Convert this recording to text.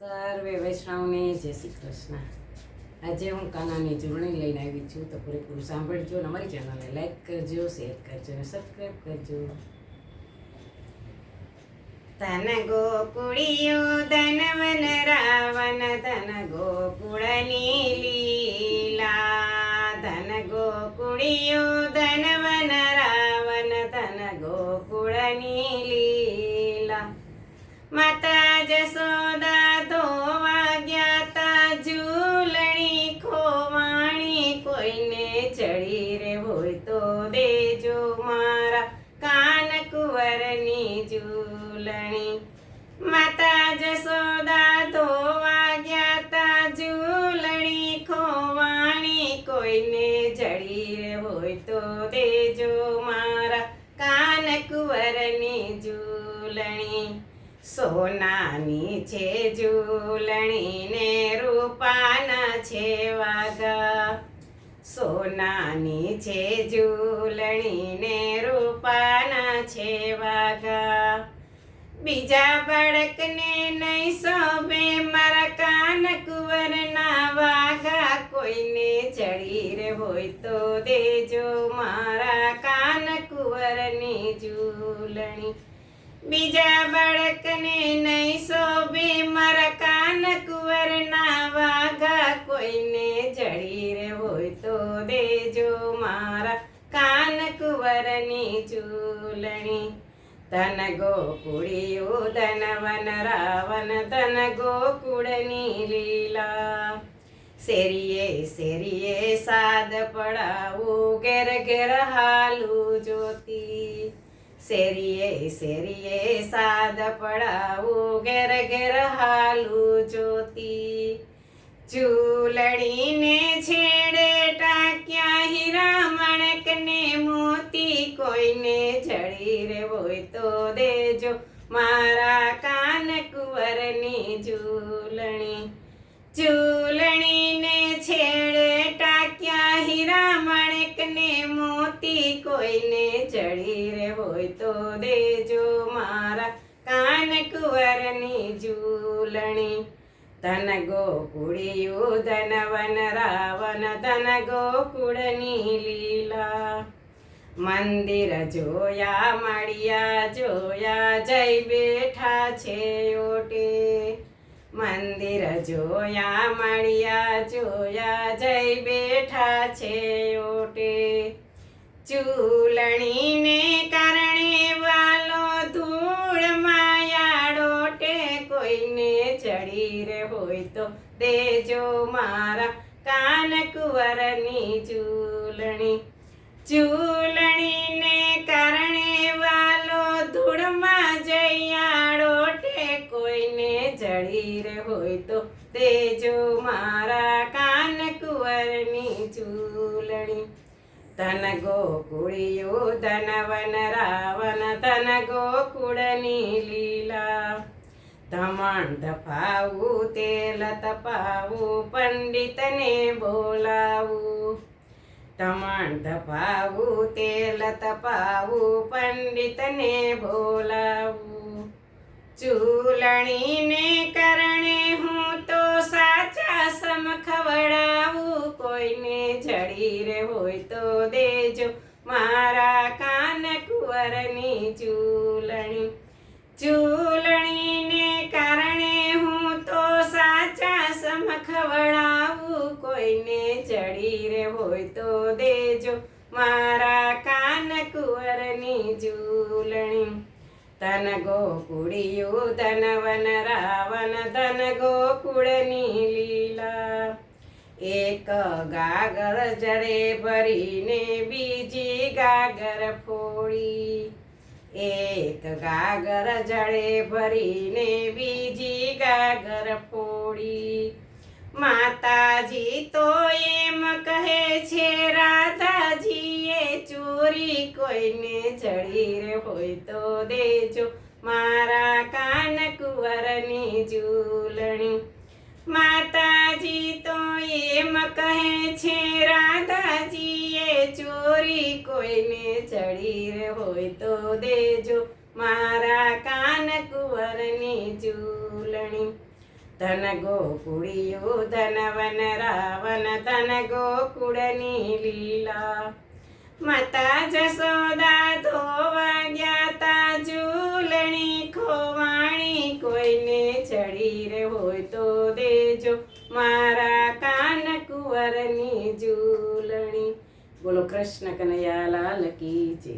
સર્વે વૈષ્ણવને જય શ્રી કૃષ્ણ. આજે હું કાનાની જોડણી લઈને આવી છું, તો પૂરેપૂરું સાંભળજો અને અમારી ચેનલને લાઈક કરજો, શેર કરજો અને સબસ્ક્રાઈબ કરજો. ધન ગોકુળિયું ધનવન રાવણ, ધન ગોકુળની લીલા. ધન ગોકુળિયું ધનવન રાવણ, ધન ગોકુળની લીલા. માતા જશોદા ધોવા ગયા તા, ઝૂલણી ખોવાણી કોઈને ચડી રે હોય તો દેજો મારા કાન કુંવરની ઝૂલણી. માતા જશોદા ધોવા ગયા તા, ઝૂલણી ખોવાણી કોઈને ચડી રે હોય તો દેજો મારા કાન કુંવરની ઝૂલણી. સોનાની છે ઝૂલણી ને રૂપાના છે વાઘા. સોનાની છે ઝૂલણી ને રૂપાના છે વાઘા. બીજા બાળકને નહીં શોભે મારા કાન કુંવરના વાઘા, કોઈને ચડી રે હોય તો દેજો મારા કાન કુંવરની ઝૂલણી. બીજા બાળકને નહીં શોભે મારા કાન કુંવરના વાઘા, કોઈને જડી રે હોય તો દેજો મારા કાન કુંવરની ઝૂલણી. ધન ગોકુળિયું ધનવન રાવણ, ધન ગોકુળની લીલા. શેરીએ શેરીએ સાદ પડાવું, ઘેર ઘેર હાલું જોતી. શેરીએ શેરીએ સાદ પડાવું, ઘેર ઘેર હાલું જોતી. ઝૂલણીને છેડે ટાક્યા હીરા માણેકને મોતી, કોઈને ચડી રે હોય તો દેજો મારા કાન કુંવરની ઝૂલણી. ઝૂલણીને છેડે ટાક્યા હીરા માણેકને મોતી, કોઈને ચડી રે હોય તો દેજો મારા કાન કુંવરની ઝૂલણી. ધન ગોકુળિયું ધનવન રાવણ, ધન ગોકુળની લીલા. મંદિર જોયા મળ્યા જોયા, જય બેઠા છે ઓટે. મંદિર જોયા મળ્યા જોયા, જય બેઠા છે ઓટે. ઝૂલણીને કારણે વાલો ધૂળમાં યાડોટે, કોઈને ચડી રે હોય તો દેજો મારા કાન કુંવરની ઝૂલણી. ઝૂલણીને કારણે વાલો ધૂળમાં જયાડોટે, કોઈને ચડી રે હોય તો દેજો મારા કાન કુંવરની ઝૂલણી. ધન ગોકુળિયું ધનવન રાવણ, ધન ગોકુળની લીલા. ધમણ ધપાવું તેલ તપાવું, પંડિતને બોલાવું. ધમણ ધપાવું તેલ તપાવું, પંડિતને બોલાવું. ઝૂલણીને કારણે હું તો સાચા સમ ખવડાવું, કોઈને ચડી રે હોય તો દેજો મારા કાન કુંવરની ઝૂલણી. ઝૂલણીને કારણે હું તો સાચા સમ ખવડાવું, કોઈને ચડી રે હોય તો દેજો મારા કાન કુંવરની ઝૂલણી. ધન ગોકુળિયું ધનવન રાવણ, ધન ગોકુળની લીલા. એક ગાગર જડે ભરીને બીજી ગાગર ફોડી. એક ગાગર જડે ભરીને બીજી ગાગર ફોડી. માતાજી તો એમ કહે છે રાધાજીએ ચોરી, કોઈને ચડી રે હોય તો દેજો મારા કાન કુંવરની ઝૂલણી. માતાજી તો એમ કહે છે રાધાજીએ ચોરી, કોઈને ચડી રે હોય તો દેજો મારા કાન કુંવરની ઝૂલણી. ધન ગોકુળિયું ધનવન રાવણ ધન ગોકુળની લીલા માતા જસોદા ધોવા ગયા તા ઝૂલણી ખોવાણી કોઈને ચડી રે હોય તો દેજો મારા કાન કુંવરની ઝૂલણી. બોલો કૃષ્ણ કનૈયા લાલ કી જય.